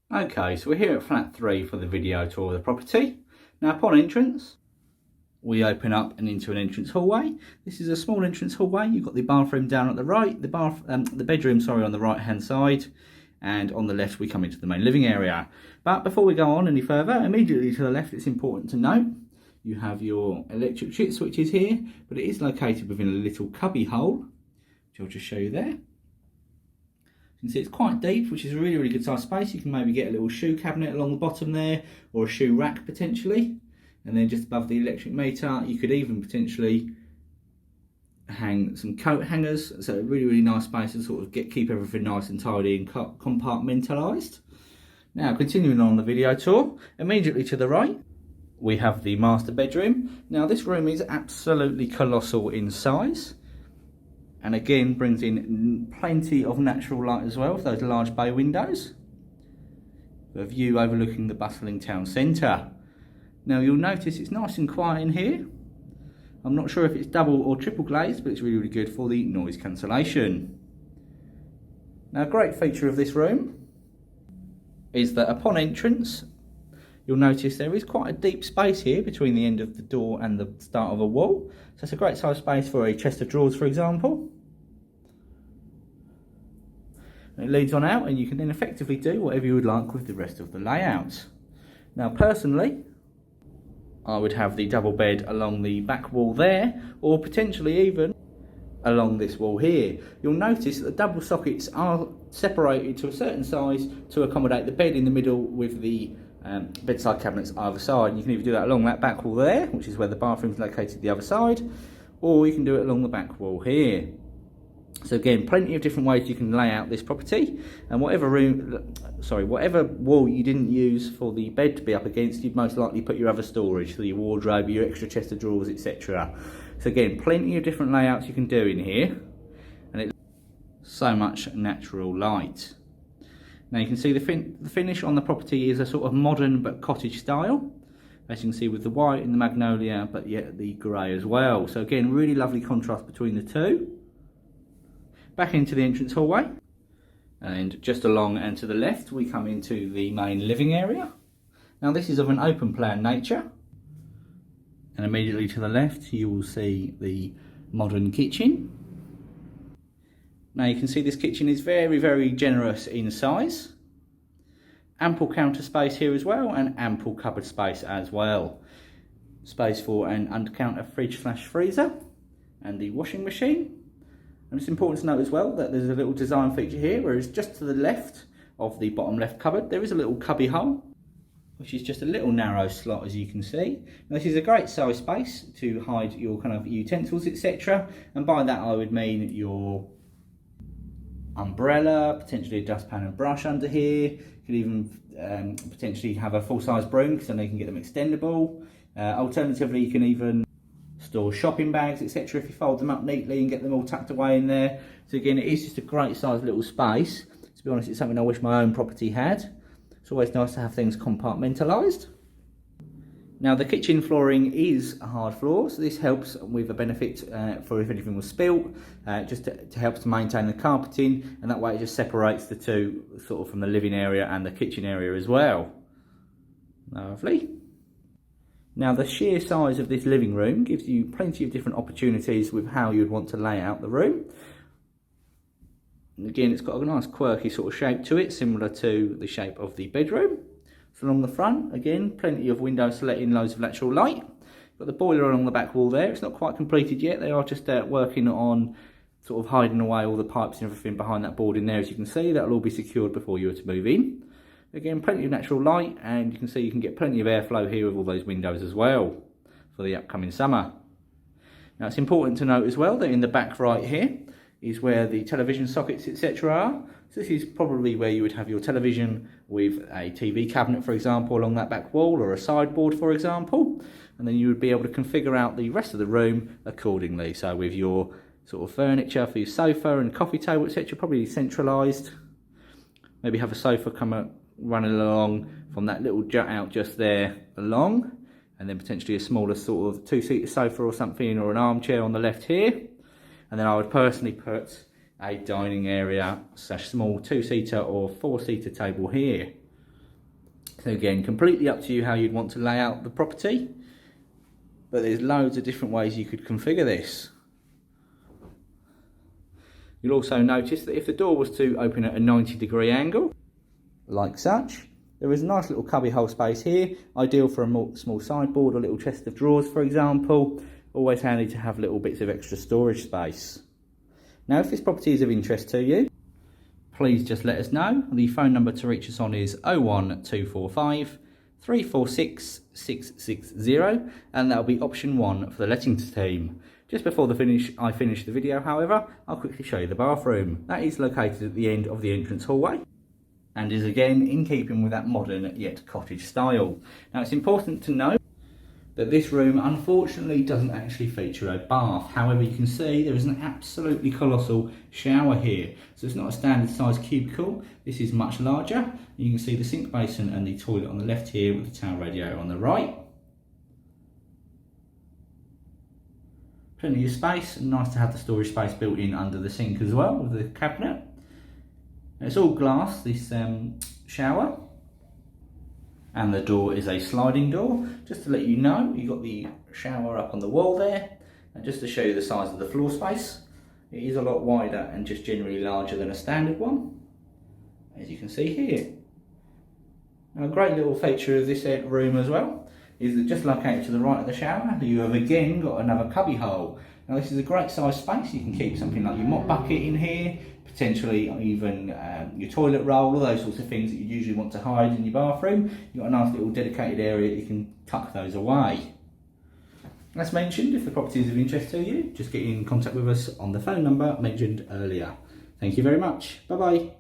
Okay, so we're here at flat 3 for the video tour of the property. Now upon entrance, we open up and into an entrance hallway. This is a small entrance hallway. You've got the bathroom down at the right, the bedroom, sorry, on the right hand side, and on the left we come into the main living area. But before we go on any further, immediately to the left, it's important to note you have your electric chip switches here, but it is located within a little cubby hole, which I'll just show you there. You can see it's quite deep, which is a really good size space. You can maybe get a little shoe cabinet along the bottom there, or a shoe rack potentially. And then just above the electric meter, you could even potentially hang some coat hangers. So a really nice space to sort of keep everything nice and tidy and compartmentalised. Now continuing on the video tour, immediately to the right, we have the master bedroom. Now this room is absolutely colossal in size. And again, brings in plenty of natural light as well, with those large bay windows. A view overlooking the bustling town centre. Now you'll notice it's nice and quiet in here. I'm not sure if it's double or triple glazed, but it's really good for the noise cancellation. Now a great feature of this room is that upon entrance, you'll notice there is quite a deep space here between the end of the door and the start of a wall. So it's a great size space for a chest of drawers, for example. It leads on out and you can then effectively do whatever you would like with the rest of the layout. Now personally, I would have the double bed along the back wall there, or potentially even along this wall here. You'll notice that the double sockets are separated to a certain size to accommodate the bed in the middle with the bedside cabinets either side. You can either do that along that back wall there, which is where the bathroom is located the other side, or you can do it along the back wall here. So again, plenty of different ways you can lay out this property, and whatever wall you didn't use for the bed to be up against, you'd most likely put your other storage, so your wardrobe, your extra chest of drawers, etc. So again, plenty of different layouts you can do in here, and it's so much natural light. Now you can see the finish on the property is a sort of modern but cottage style, as you can see with the white and the magnolia, but yet the grey as well. So again, really lovely contrast between the two. Back into the entrance hallway, and just along and to the left we come into the main living area. Now this is of an open plan nature, and immediately to the left you will see the modern kitchen. Now you can see this kitchen is very generous in size. Ample counter space here as well, and ample cupboard space as well. Space for an under counter fridge / freezer and the washing machine. And it's important to note as well that there's a little design feature here, whereas just to the left of the bottom left cupboard there is a little cubby hole, which is just a little narrow slot, as you can see. Now, this is a great size space to hide your kind of utensils, etc. And by that I would mean your umbrella, potentially a dustpan and brush under here. You could even potentially have a full-size broom, because then you can get them extendable. Alternatively, you can even store shopping bags, etc. if you fold them up neatly and get them all tucked away in there. So again, it is just a great size little space. To be honest, it's something I wish my own property had. It's always nice to have things compartmentalised. Now the kitchen flooring is a hard floor, so this helps with a benefit for if anything was spilt, just to help to maintain the carpeting, and that way it just separates the two sort of from the living area and the kitchen area as well. Lovely. Now the sheer size of this living room gives you plenty of different opportunities with how you'd want to lay out the room. And again, it's got a nice quirky sort of shape to it, similar to the shape of the bedroom. So along the front, again, plenty of windows to let in loads of natural light. Got the boiler along the back wall there. It's not quite completed yet. They are just working on sort of hiding away all the pipes and everything behind that board in there. As you can see, that'll all be secured before you were to move in. Again, plenty of natural light, and you can see you can get plenty of airflow here with all those windows as well for the upcoming summer. Now it's important to note as well that in the back right here is where the television sockets, etc. are. So this is probably where you would have your television with a TV cabinet, for example, along that back wall, or a sideboard, for example. And then you would be able to configure out the rest of the room accordingly. So with your sort of furniture for your sofa and coffee table, etc., probably centralised. Maybe have a sofa come running along from that little jut out just there along, and then potentially a smaller sort of two-seater sofa or something, or an armchair on the left here. And then I would personally put a dining area / small two-seater or four-seater table here. So again, completely up to you how you'd want to lay out the property, but there's loads of different ways you could configure this. You'll also notice that if the door was to open at a 90-degree angle, like such, there is a nice little cubby hole space here, ideal for a small sideboard or little chest of drawers, for example. Always handy to have little bits of extra storage space. Now, if this property is of interest to you, please just let us know. The phone number to reach us on is 01245 346 660, and that'll be option 1 for the lettings team. Just before I finish the video, however, I'll quickly show you the bathroom. That is located at the end of the entrance hallway and is again in keeping with that modern yet cottage style. Now, it's important to note that this room unfortunately doesn't actually feature a bath. However, you can see there is an absolutely colossal shower here. So it's not a standard size cubicle, this is much larger. You can see the sink basin and the toilet on the left here with the towel radiator on the right. Plenty of space, and nice to have the storage space built in under the sink as well with the cabinet. It's all glass, this shower. And the door is a sliding door. Just to let you know, you've got the shower up on the wall there. And just to show you the size of the floor space, it is a lot wider and just generally larger than a standard one, as you can see here. Now, a great little feature of this room as well is that just located to the right of the shower, you have again got another cubby hole. Now, this is a great size space. You can keep something like your mop bucket in here, potentially even your toilet roll, all those sorts of things that you usually want to hide in your bathroom. You've got a nice little dedicated area that you can tuck those away. As mentioned, if the property is of interest to you, just get in contact with us on the phone number mentioned earlier. Thank you very much. Bye bye.